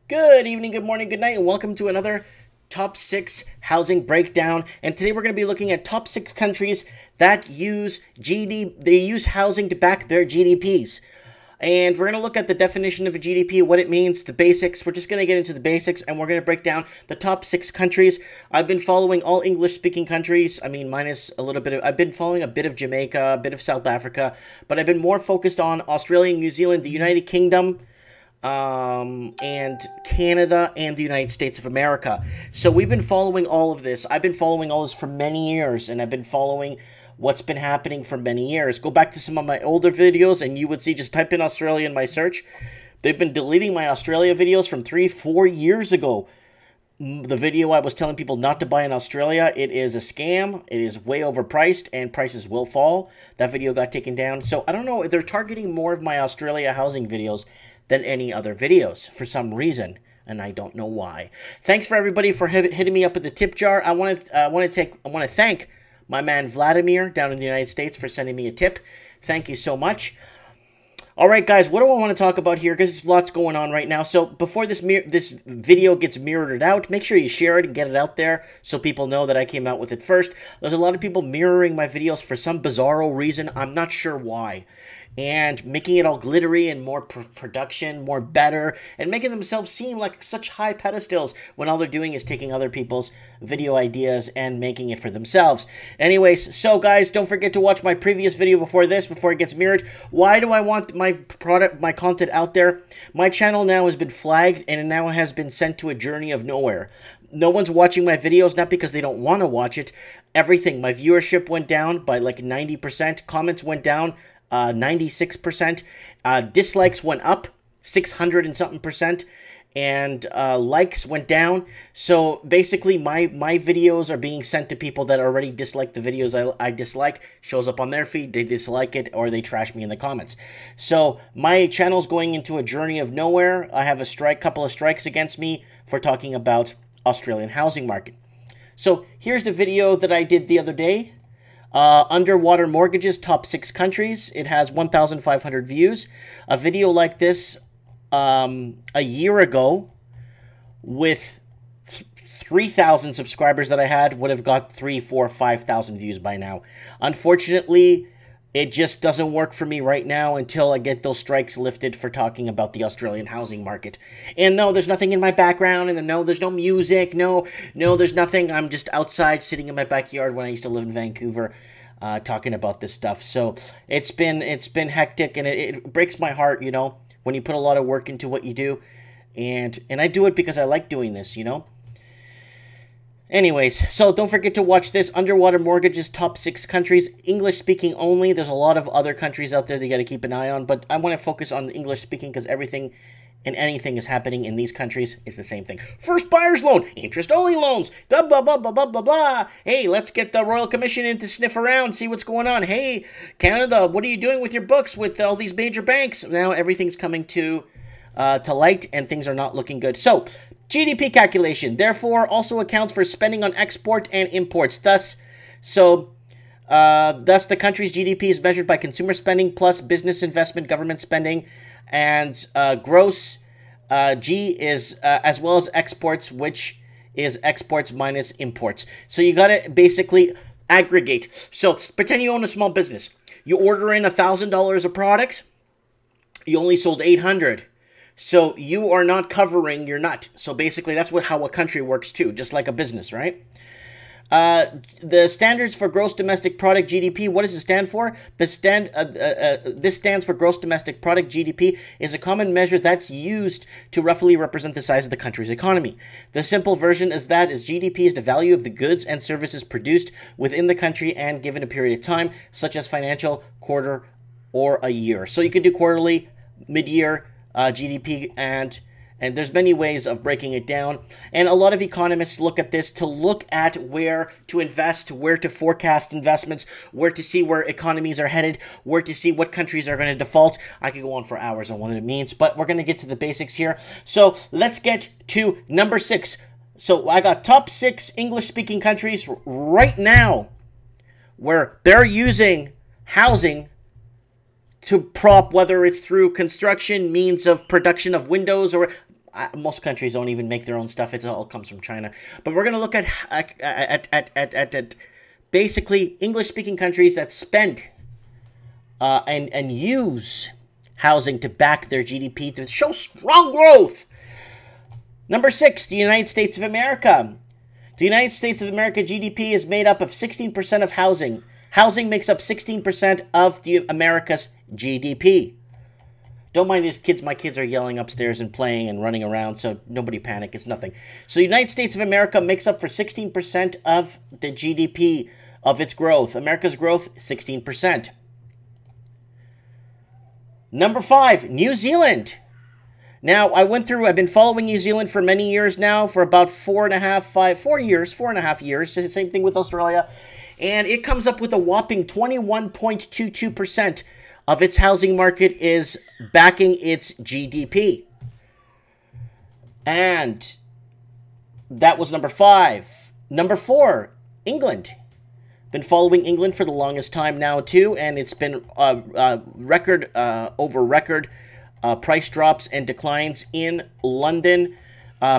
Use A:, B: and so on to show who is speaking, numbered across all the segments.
A: Good evening, good morning, good night, and welcome to another top 6 housing breakdown. And today we're going to be looking at top 6 countries that use they use housing to back their GDPs. And we're going to look at the definition of a GDP, what it means, the basics. We're just going to get into the basics, and we're going to break down the top 6 countries. I've been following all English-speaking countries. I mean, minus a little bit of... I've been following a bit of Jamaica, a bit of South Africa, but I've been more focused on Australia, New Zealand, the United Kingdom, and Canada and the United States of America. So we've been following all of this. I've been following all this for many years, and I've been following what's been happening for many years. Go back to some of my older videos, and you would see, just type in Australia in my search. They've been deleting my Australia videos from 3-4 years ago. The video I was telling people not to buy in Australia, it is a scam, it is way overpriced, and prices will fall. That video got taken down. So I don't know, they're targeting more of my Australia housing videos than any other videos for some reason, and I don't know why. Thanks for everybody for hitting me up with the tip jar. I want to thank my man Vladimir down in the United States for sending me a tip. Thank you so much. All right, guys, what do I want to talk about here? Because there's lots going on right now. So before this video gets mirrored out, make sure you share it and get it out there so people know that I came out with it first. There's a lot of people mirroring my videos for some bizarro reason. I'm not sure why. And making it all glittery and more production, more better, and making themselves seem like such high pedestals when all they're doing is taking other people's video ideas and making it for themselves. Anyways, so guys, don't forget to watch my previous video before this, before it gets mirrored. Why do I want my content out there? My channel now has been flagged, and it now has been sent to a journey of nowhere. No one's watching my videos, not because they don't want to watch it. Everything, my viewership went down by like 90%, comments went down 96%, dislikes went up 600 and something percent, and likes went down. So basically my videos are being sent to people that already dislike the videos I dislike. Shows up on their feed, they dislike it, or they trash me in the comments. So my channel's going into a journey of nowhere. I have a couple of strikes against me for talking about Australian housing market. So here's the video that I did the other day. Underwater mortgages, top 6 countries. It has 1,500 views. A video like this a year ago with 3,000 subscribers that I had would have got 3, 4, 5,000 views by now. Unfortunately, it just doesn't work for me right now until I get those strikes lifted for talking about the Australian housing market. And no, there's nothing in my background, and no, there's no music, no, there's nothing. I'm just outside sitting in my backyard when I used to live in Vancouver, talking about this stuff. So it's been hectic, and it breaks my heart, you know, when you put a lot of work into what you do, and I do it because I like doing this, you know. Anyways, so don't forget to watch this. Underwater mortgages, top 6 countries, English-speaking only. There's a lot of other countries out there that you got to keep an eye on, but I want to focus on English-speaking because everything and anything is happening in these countries is the same thing. First buyer's loan, interest-only loans, blah, blah, blah, blah, blah, blah, blah. Hey, let's get the Royal Commission in to sniff around, see what's going on. Hey, Canada, what are you doing with your books with all these major banks? Now everything's coming to light, and things are not looking good. So, GDP calculation, therefore, also accounts for spending on export and imports. Thus, the country's GDP is measured by consumer spending plus business investment, government spending, and gross G is as well as exports, which is exports minus imports. So you got to basically aggregate. So pretend you own a small business. You order in $1,000 of product. You only sold 800. So you are not covering your nut. So basically, that's how a country works too, just like a business, right? The standards for gross domestic product GDP. What does it stand for? This stands for gross domestic product GDP. Is a common measure that's used to roughly represent the size of the country's economy. The simple version is GDP is the value of the goods and services produced within the country and given a period of time, such as financial, quarter, or a year. So you could do quarterly, mid-year, GDP, and there's many ways of breaking it down. And a lot of economists look at this to look at where to invest, where to forecast investments, where to see where economies are headed, where to see what countries are going to default. I could go on for hours on what it means, but we're going to get to the basics here. So let's get to number 6. So I got top 6 English-speaking countries right now where they're using housing to prop, whether it's through construction, means of production of windows, or most countries don't even make their own stuff. It all comes from China. But we're going to look at basically English-speaking countries that spend and use housing to back their GDP to show strong growth. Number 6, the United States of America. The United States of America GDP is made up of 16% of housing. Housing makes up 16% of America's GDP. Don't mind these kids. My kids are yelling upstairs and playing and running around, so nobody panic. It's nothing. So the United States of America makes up for 16% of the GDP of its growth. America's growth, 16%. Number 5, New Zealand. Now, I've been following New Zealand for many years now, for about 4.5 years. The same thing with Australia. And it comes up with a whopping 21.22% of its housing market is backing its GDP. And that was number 5. Number 4, England. Been following England for the longest time now, too. And it's been record over record price drops and declines in London,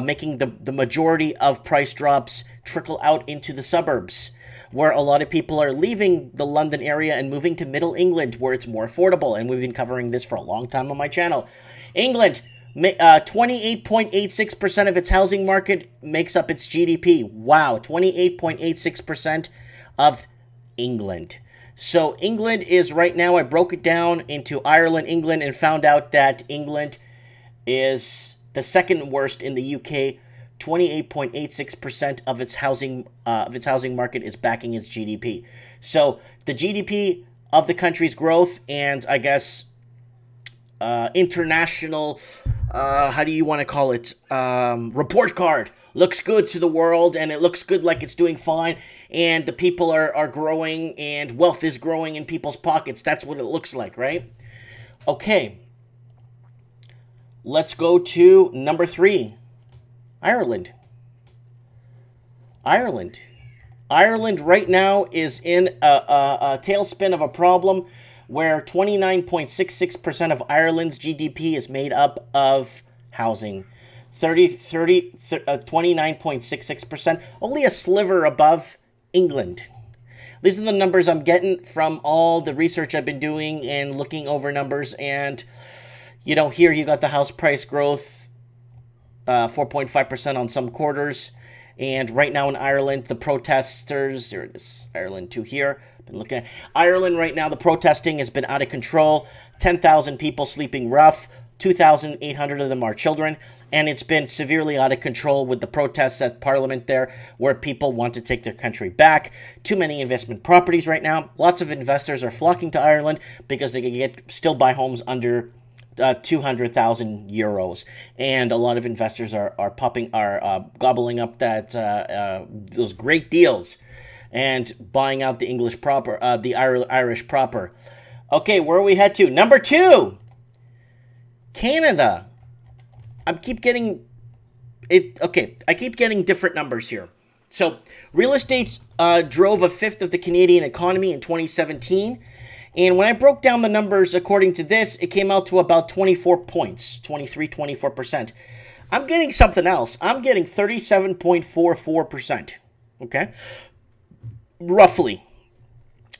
A: making the majority of price drops trickle out into the suburbs, where a lot of people are leaving the London area and moving to Middle England, where it's more affordable. And we've been covering this for a long time on my channel. England, 28.86% of its housing market makes up its GDP. Wow, 28.86% of England. So England is right now, I broke it down into Ireland, England, and found out that England is the second worst in the UK. 28.86% of its housing market is backing its GDP. So the GDP of the country's growth and I guess international, how do you want to call it, report card looks good to the world, and it looks good like it's doing fine, and the people are growing, and wealth is growing in people's pockets. That's what it looks like, right? Okay. Let's go to number 3. Ireland. Ireland right now is in a tailspin of a problem where 29.66% of Ireland's GDP is made up of housing. 29.66%, only a sliver above England. These are the numbers I'm getting from all the research I've been doing and looking over numbers. And, here you got the house price growth, 4.5% on some quarters. And right now in Ireland, the protesters, there it is, Ireland 2 here. Been looking at Ireland right now, the protesting has been out of control. 10,000 people sleeping rough. 2,800 of them are children. And it's been severely out of control with the protests at Parliament there, where people want to take their country back. Too many investment properties right now. Lots of investors are flocking to Ireland because they can still buy homes under 200,000 euros, and a lot of investors are gobbling up those great deals and buying out the English proper, the Irish proper. Okay, where we head to? Number 2, Canada. I keep getting different numbers here. So, real estate drove a fifth of the Canadian economy in 2017. And when I broke down the numbers according to this, it came out to about 24 points, 24%. I'm getting something else. I'm getting 37.44%, okay? Roughly.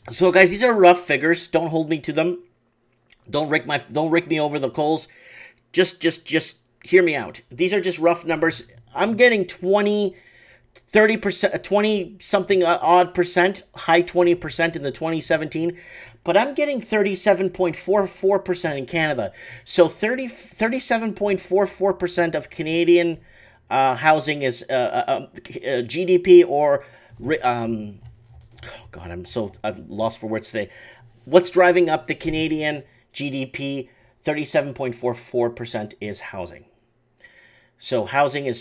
A: So, guys, these are rough figures. Don't hold me to them. Don't rake me over the coals. Just hear me out. These are just rough numbers. I'm getting 30%, 20-something odd percent, high 20% in the 2017, but I'm getting 37.44% in Canada. So 37.44% of Canadian housing is GDP or, oh God, I'm so lost for words today. What's driving up the Canadian GDP? 37.44% is housing. So housing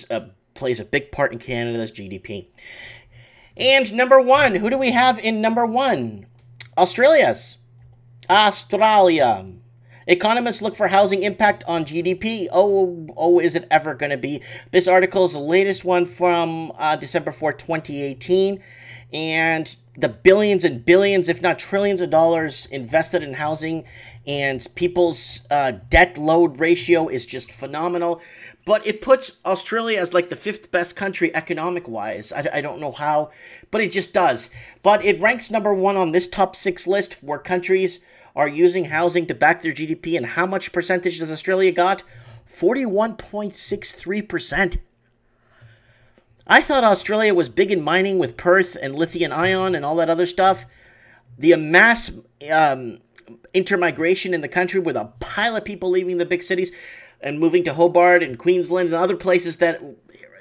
A: plays a big part in Canada's GDP. And number 1, who do we have in number 1? Australia. Economists look for housing impact on GDP. Oh, is it ever going to be? This article is the latest one from December 4, 2018. and the billions and billions, if not trillions of dollars invested in housing, and people's debt load ratio is just phenomenal. But it puts Australia as like the 5th best country economic-wise. I don't know how, but it just does. But it ranks #1 on this top 6 list where countries are using housing to back their GDP. And how much percentage does Australia got? 41.63%. I thought Australia was big in mining with Perth and lithium ion and all that other stuff. The mass intermigration in the country with a pile of people leaving the big cities and moving to Hobart and Queensland and other places that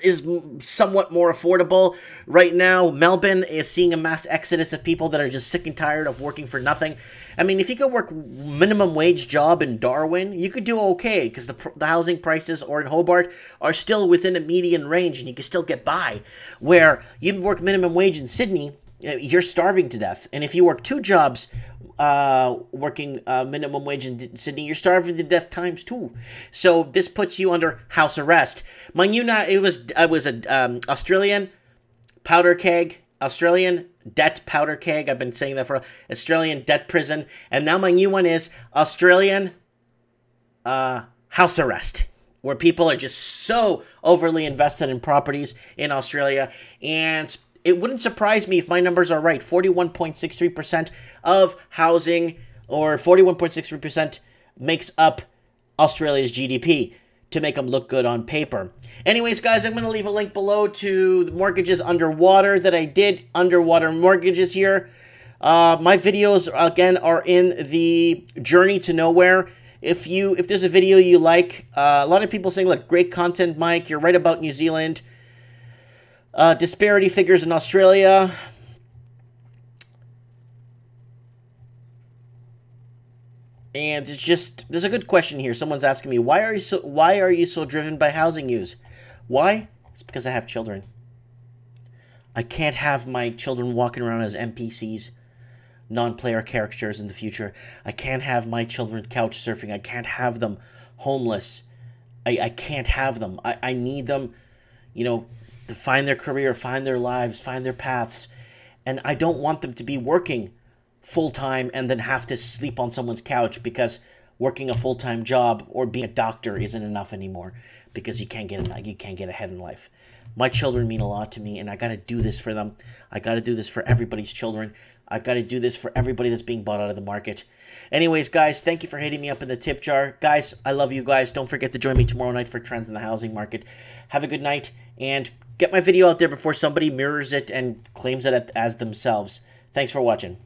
A: is somewhat more affordable. Right now, Melbourne is seeing a mass exodus of people that are just sick and tired of working for nothing. I mean, if you could work minimum wage job in Darwin, you could do okay because the housing prices, or in Hobart, are still within a median range and you can still get by. Where you work minimum wage in Sydney, you're starving to death. And if you work 2 jobs working minimum wage in Sydney, you're starving to death ×2. So this puts you under house arrest. Mind you, it was an Australian powder keg, Australian debt powder keg. I've been saying that for Australian debt prison, and now my new one is Australian house arrest, where people are just so overly invested in properties in Australia. And it wouldn't surprise me if my numbers are right. 41.63% of housing, or 41.63% makes up Australia's GDP to make them look good on paper. Anyways, guys, I'm going to leave a link below to the mortgages underwater that I did, underwater mortgages here. My videos, again, are in the Journey to Nowhere. If there's a video you like, a lot of people saying, look, great content, Mike, you're right about New Zealand. Disparity figures in Australia. And it's just, there's a good question here. Someone's asking me, why are you so driven by housing use? Why? It's because I have children. I can't have my children walking around as NPCs, non-player characters in the future. I can't have my children couch surfing. I can't have them homeless. I can't have them. I need them, you know, to find their career, find their lives, find their paths. And I don't want them to be working full-time and then have to sleep on someone's couch because working a full-time job or being a doctor isn't enough anymore because you can't get ahead in life. My children mean a lot to me, and I got to do this for them. I got to do this for everybody's children. I got to do this for everybody that's being bought out of the market. Anyways, guys, thank you for hitting me up in the tip jar. Guys, I love you guys. Don't forget to join me tomorrow night for Trends in the Housing Market. Have a good night, and get my video out there before somebody mirrors it and claims it as themselves. Thanks for watching.